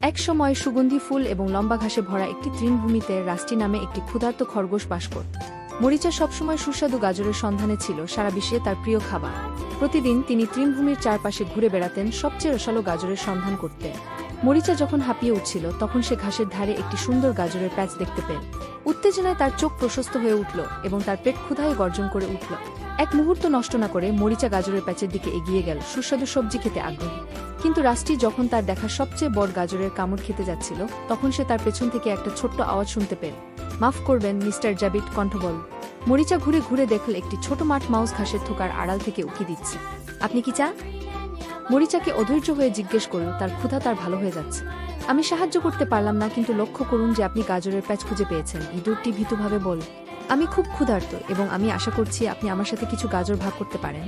এক সময় সুগন্ধি ফুল এবং লম্বা ঘাসে ভরা একটি তৃণভূমিতে রাস্টি নামে একটি ক্ষুধার্ত খরগোশ বাস করত। মরিচা সবসময় সুস্বাদু গাজরের সন্ধানে ছিল সারা বিশ্বে তার প্রিয় খাবার। প্রতিদিন তিনি তৃণভূমির চারপাশে ঘুরে বেড়াতেন, সবচেয়ে রসালো গাজরের সন্ধান করতে। মরিচা যখন হাঁপিয়ে উঠছিল তখন সে ঘাসের ধারে একটি সুন্দর গাজরের প্যাচ দেখতে পেল। উত্তেজনায় তার চোখ প্রশস্ত হয়ে উঠল এবং তার পেট ক্ষুধায় গর্জন করে উঠল। এক মুহূর্ত নষ্ট না করে মরিচা গাজরের প্যাচের দিকে এগিয়ে গেল, সুস্বাদু সবজি খেতে আগ্রহী। কিন্তু রাস্টি যখন তার দেখা সবচেয়ে বড় গাজরের কামড় খেতে যাচ্ছিল তখন সে তার পেছন থেকে একটা ছোট্ট আওয়াজ শুনতে পেল। মাফ করবেন মিস্টার র্যাবিট, কণ্ঠ বল। মরিচা ঘুরে ঘুরে দেখল একটি ছোট মাঠ মাউস ঘাসের থোকার আড়াল থেকে উকি দিচ্ছে। আপনি কি চান? মরিচাকে অধৈর্য হয়ে জিজ্ঞেস করল, তার ক্ষুধা তার ভালো হয়ে যাচ্ছে। আমি সাহায্য করতে পারলাম না, কিন্তু লক্ষ্য করুন যে আপনি গাজরের প্যাচ খুঁজে পেয়েছেন। ইঁদুরটি ভীতুভাবে বল, আমি খুব ক্ষুধার্ত এবং আমি আশা করছি আপনি আমার সাথে কিছু গাজর ভাগ করতে পারেন।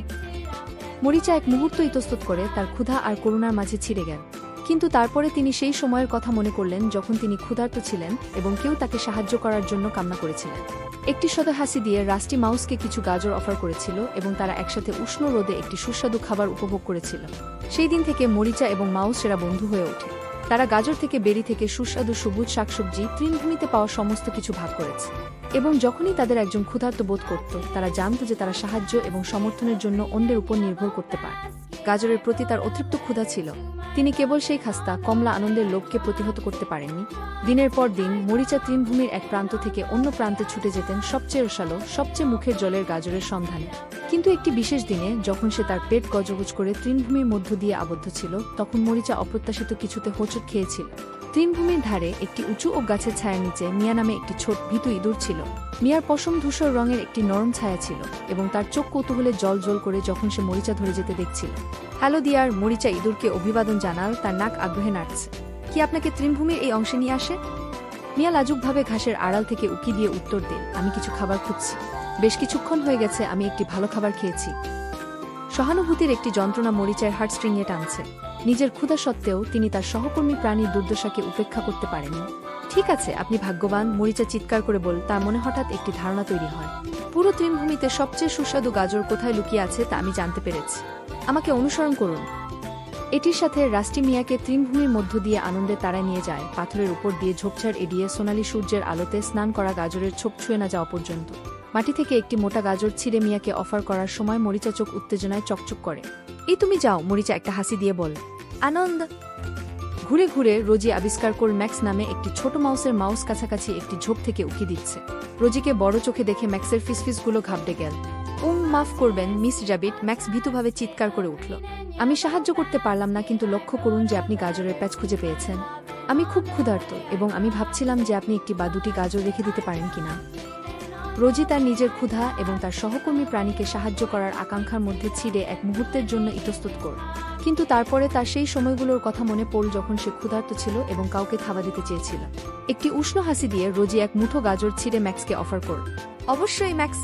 মরিচা এক মুহূর্ত ইতস্তত করে তার ক্ষুধা আর করুণার মাঝে ছিঁড়ে গেল। কিন্তু তারপরে তিনি সেই সময়ের কথা মনে করলেন যখন তিনি ক্ষুধার্ত ছিলেন এবং কেউ তাকে সাহায্য করার জন্য কামনা করেছিলেন। একটি সদয় হাসি দিয়ে রাস্টি মাউসকে কিছু গাজর অফার করেছিল এবং তারা একসাথে উষ্ণ রোদে একটি সুস্বাদু খাবার উপভোগ করেছিল। সেই দিন থেকে মরিচা এবং মাউস সেরা বন্ধু হয়ে ওঠে। তারা গাজর থেকে বেরি থেকে সুস্বাদু সবুজ শাকসবজি, তৃণভূমিতে পাওয়া সমস্ত কিছু ভাগ করেছে। এবং যখনই তাদের একজন ক্ষুধার্ত বোধ করত, তারা জানত যে তারা সাহায্য এবং সমর্থনের জন্য অন্যের উপর নির্ভর করতে পারে। গাজরের প্রতি তার অতৃপ্ত ক্ষুধা ছিল। তিনি কেবল সেই খাস্তা কমলা আনন্দের লোভকে প্রতিহত করতে পারেননি। দিনের পর দিন মরিচা তৃণভূমির এক প্রান্ত থেকে অন্য প্রান্তে ছুটে যেতেন সবচেয়ে রসালো, সবচেয়ে মুখের জলের গাজরের সন্ধানে। কিন্তু একটি বিশেষ দিনে যখন সে তার পেট গজগজ করে তৃণভূমির মধ্য দিয়ে আবদ্ধ ছিল, তখন মরিচা অপ্রত্যাশিত কিছুতে হোঁচট খেয়েছিল। তৃণভূমির ধারে একটি উঁচু ও গাছের ছায়ার নিচে মিয়া নামে একটি ছোট ভীতু ইঁদুর ছিল। মিয়ার পশম ধূসর রঙের একটি নরম ছায়া ছিল এবং তার চোখ কৌতূহলে জল জল করে যখন সে মরিচা ধরে যেতে দেখছিল। হ্যালো ডিয়ার, মরিচা ইঁদুরকে অভিবাদন জানাল, তার নাক আগ্রহে নাড়ছে। কি আপনাকে তৃণভূমির এই অংশে নিয়ে আসে? মিয়া লাজুকভাবে ঘাসের আড়াল থেকে উকি দিয়ে উত্তর দিল, আমি কিছু খাবার খুঁজছি। বেশ কিছুক্ষণ হয়ে গেছে আমি একটি ভালো খাবার খেয়েছি। সহানুভূতির একটি যন্ত্রণা মরিচার হার্টস্ট্রিংয়ে টানছে। নিজের ক্ষুধা সত্ত্বেও তিনি তার সহকর্মী প্রাণীর দুর্দশাকে উপেক্ষা করতে পারেননি। ঠিক আছে, আপনি ভাগ্যবান, মরিচা চিৎকার করে বল। তার মনে হঠাৎ একটি ধারণা তৈরি হয়। পুরো তৃণভূমিতে সবচেয়ে সুস্বাদু গাজর কোথায় লুকিয়ে আছে তা আমি জানতে পেরেছি। আমাকে অনুসরণ করুন। এটির সাথে রাস্টি মিয়াকে তৃণভূমির মধ্য দিয়ে আনন্দে তাড়ায় নিয়ে যায়, পাথরের উপর দিয়ে ঝোপঝাড় এড়িয়ে সোনালি সূর্যের আলোতে স্নান করা গাজরের ছোপ ছুঁয়ে না যাওয়া পর্যন্ত। মাটি থেকে একটি মোটা গাজর ছিঁড়ে মিয়াকে অফার করার সময় মরিচা চোখ উত্তেজনায় চকচক করে। এই তুমি যাও, মরিচা একটা হাসি দিয়ে বল। আনন্দ। ঘুরে ঘুরে রোজি আবিষ্কার করল ম্যাক্স নামে একটি ছোট মাউসের মাউস কাছাকাছি একটি ঝোপ থেকে উকি দিচ্ছে। রোজিকে বড় চোখে দেখে ম্যাক্সের ফিসফিসগুলো ঘাবড়ে গেল। মাফ করবেন মিস র্যাবিট, ম্যাক্স ভীতুভাবে চিৎকার করে উঠল। আমি সাহায্য করতে পারলাম না, কিন্তু লক্ষ্য করুন যে আপনি গাজরের প্যাচ খুঁজে পেয়েছেন। আমি খুব ক্ষুধার্ত এবং আমি ভাবছিলাম যে আপনি একটি বা দুটি গাজর রেখে দিতে পারেন কিনা। রোজি তার নিজের ক্ষুধা এবং তার সহকর্মী প্রাণীকে সাহায্য করার আকাঙ্ক্ষার মধ্যে ছিঁড়ে এক মুহূর্তের জন্য ইতস্তত করল। কিন্তু তারপরে তার সেই সময়গুলোর কথা মনে পড়ল যখন সে ক্ষুধার্ত ছিল এবং কাউকে খাবার দিতে চেয়েছিল। একটি উষ্ণ হাসি দিয়ে রোজি এক মুঠো গাজর ছিঁড়ে ম্যাক্সকে অফার করল। অবশ্যই ম্যাক্স,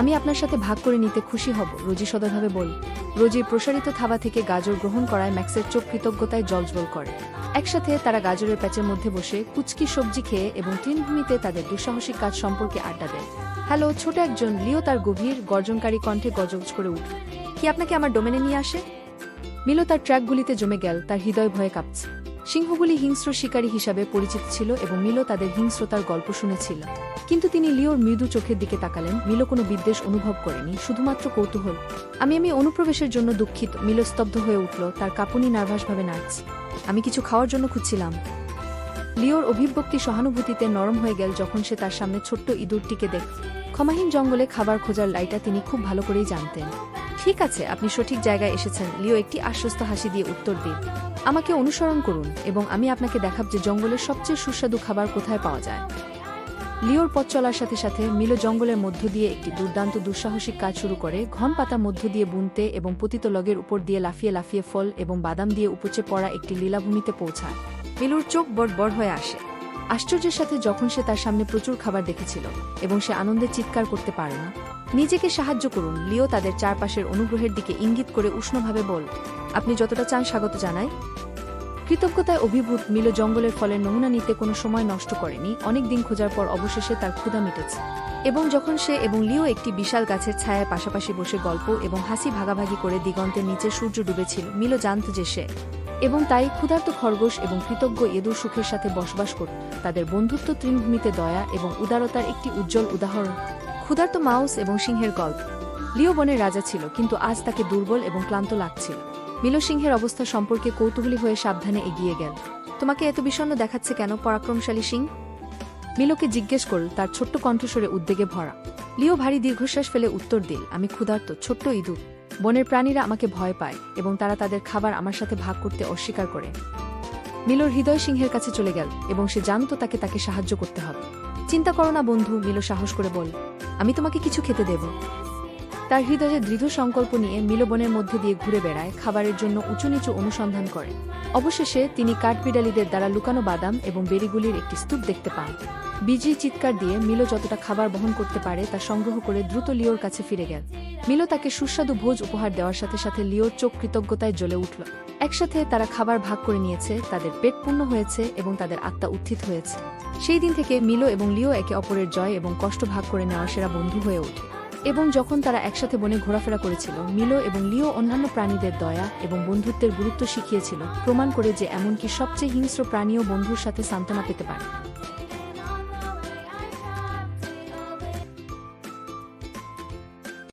আমি আপনার সাথে ভাগ করে নিতে খুশি হব, রোজি সদয়ভাবে বল। রোজির প্রসারিত থাবা থেকে গাজর গ্রহণ করায় ম্যাক্সের চোখ কৃতজ্ঞতায় জ্বলজ্বল করে। একসাথে তারা গাজরের প্যাচের মধ্যে বসে কুচকি সবজি খেয়ে এবং তৃণভূমিতে তাদের দুঃসাহসিক কাজ সম্পর্কে আড্ডা দেয়। হ্যালো ছোট একজন, লিও তার গভীর গর্জনকারী কণ্ঠে গজগজ করে উঠল। কি আপনাকে আমার ডোমেনে নিয়ে আসে? মিলো তার ট্র্যাকগুলিতে জমে গেল, তার হৃদয় ভয়ে কাঁপছে। সিংহগুলি হিংস্র শিকারী হিসাবে পরিচিত ছিল এবং মিলো তাদের হিংস্রতার গল্প শুনেছিল। কিন্তু তিনি লিওর মৃদু চোখের দিকে তাকালেন। মিলো কোনো বিদ্বেষ অনুভব করেনি, শুধুমাত্র কৌতূহল। আমি অনুপ্রবেশের জন্য দুঃখিত। মিলো স্তব্ধ হয়ে উঠল, তার কাঁপুনি নার্ভাসভাবে নাড়ছে। আমি কিছু খাওয়ার জন্য খুঁজছিলাম। লিওর অভিব্যক্তি সহানুভূতিতে নরম হয়ে গেল যখন সে তার সামনে ছোট্ট ইঁদুরটিকে দেখল। ক্ষমাহীন জঙ্গলে খাবার খোঁজার লাইটা তিনি খুব ভালো করেই জানতেন। ঠিক আছে, আপনি সঠিক জায়গায় এসেছেন, লিও একটি আশ্বস্ত হাসি দিয়ে উত্তর দিল। আমাকে অনুসরণ করুন এবং আমি আপনাকে দেখাব যে জঙ্গলের সবচেয়ে সুস্বাদু খাবার কোথায় পাওয়া যায়। লিওর পথ চলার সাথে সাথে মিলো জঙ্গলের মধ্য দিয়ে একটি দুর্দান্ত দুঃসাহসিক কাজ শুরু করে, ঘন পাতার মধ্য দিয়ে বুনতে এবং পতিত লগের উপর দিয়ে লাফিয়ে লাফিয়ে ফল এবং বাদাম দিয়ে উপচে পড়া একটি লীলাভূমিতে পৌঁছায়। মিলোর চোখ বড় বড় হয়ে আসে আশ্চর্যের সাথে যখন সে তার সামনে প্রচুর খাবার দেখেছিল এবং সে আনন্দে চিৎকার করতে পারে না। নিজেকে সাহায্য করুন, লিও তাদের চারপাশের অনুগ্রহের দিকে ইঙ্গিত করে উষ্ণভাবে বল। আপনি যতটা চান স্বাগত জানাই। কৃতজ্ঞতায় অভিভূত মিলো জঙ্গলের ফলের নমুনা নিতে কোনো সময় নষ্ট করেনি। অনেক দিন খোঁজার পর অবশেষে তার ক্ষুধা মিটেছে এবং যখন সে এবং লিও একটি বিশাল গাছের ছায়ায় পাশাপাশি বসে গল্প এবং হাসি ভাগাভাগি করে দিগন্তের নিচে সূর্য ডুবেছিল, মিলো জানত যে সে এবং তাই ক্ষুধার্ত খরগোশ এবং কৃতজ্ঞ ইঁদুর সুখের সাথে বসবাস করত। তাদের বন্ধুত্ব তৃণভূমিতে দয়া এবং উদারতার একটি উজ্জ্বল উদাহরণ। ক্ষুধার্ত মাউস এবং সিংহের গল্প। লিও বনের রাজা ছিল, কিন্তু আজ তাকে দুর্বল এবং ক্লান্ত লাগছিল। মিলো সিংহের অবস্থা সম্পর্কে কৌতূহলী হয়ে সাবধানে এগিয়ে গেল। তোমাকে এত বিষণ্ণ দেখাচ্ছে কেন, পরাক্রমশালী সিংহ? মিলোকে জিজ্ঞেস করল, তার ছোট্ট কণ্ঠস্বরে উদ্বেগে ভরা। লিও ভারী দীর্ঘশ্বাস ফেলে উত্তর দিল, আমি ক্ষুধার্ত, ছোট্ট ইঁদুর। বনের প্রাণীরা আমাকে ভয় পায় এবং তারা তাদের খাবার আমার সাথে ভাগ করতে অস্বীকার করে। মিলোর হৃদয় সিংহের কাছে চলে গেল এবং সে জানত তাকে সাহায্য করতে হবে। চিন্তা করো না বন্ধু, মিলো সাহস করে বল, আমি তোমাকে কিছু খেতে দেব। তার হৃদয়ে দৃঢ় সংকল্প নিয়ে মিলো বনের মধ্যে দিয়ে ঘুরে বেড়ায়, খাবারের জন্য উঁচু নিচু অনুসন্ধান করে। অবশেষে তিনি কাঠবিড়ালিদের দ্বারা লুকানো বাদাম এবং বেরিগুলির একটি স্তূপ দেখতে পান। বিজি চিৎকার দিয়ে মিলো যতটা খাবার বহন করতে পারে তা সংগ্রহ করে দ্রুত লিওর কাছে ফিরে গেল। মিলো তাকে সুস্বাদু ভোজ উপহার দেওয়ার সাথে সাথে লিওর চোখ কৃতজ্ঞতায় জ্বলে উঠল। একসাথে তারা খাবার ভাগ করে নিয়েছে, তাদের পেট পূর্ণ হয়েছে এবং তাদের আত্মা উত্থিত হয়েছে। সেই দিন থেকে মিলো এবং লিও একে অপরের জয় এবং কষ্ট ভাগ করে নেওয়া সেরা বন্ধু হয়ে ওঠে। এবং যখন তারা একসাথে বনে ঘোরাফেরা করেছিল, মিলো এবং লিও অন্যান্য প্রাণীদের দয়া এবং বন্ধুত্বের গুরুত্ব শিখিয়েছিল, প্রমাণ করে যে এমনকি সবচেয়ে হিংস্র প্রাণীও বন্ধুর সাথে সান্ত্বনা পেতে পারে।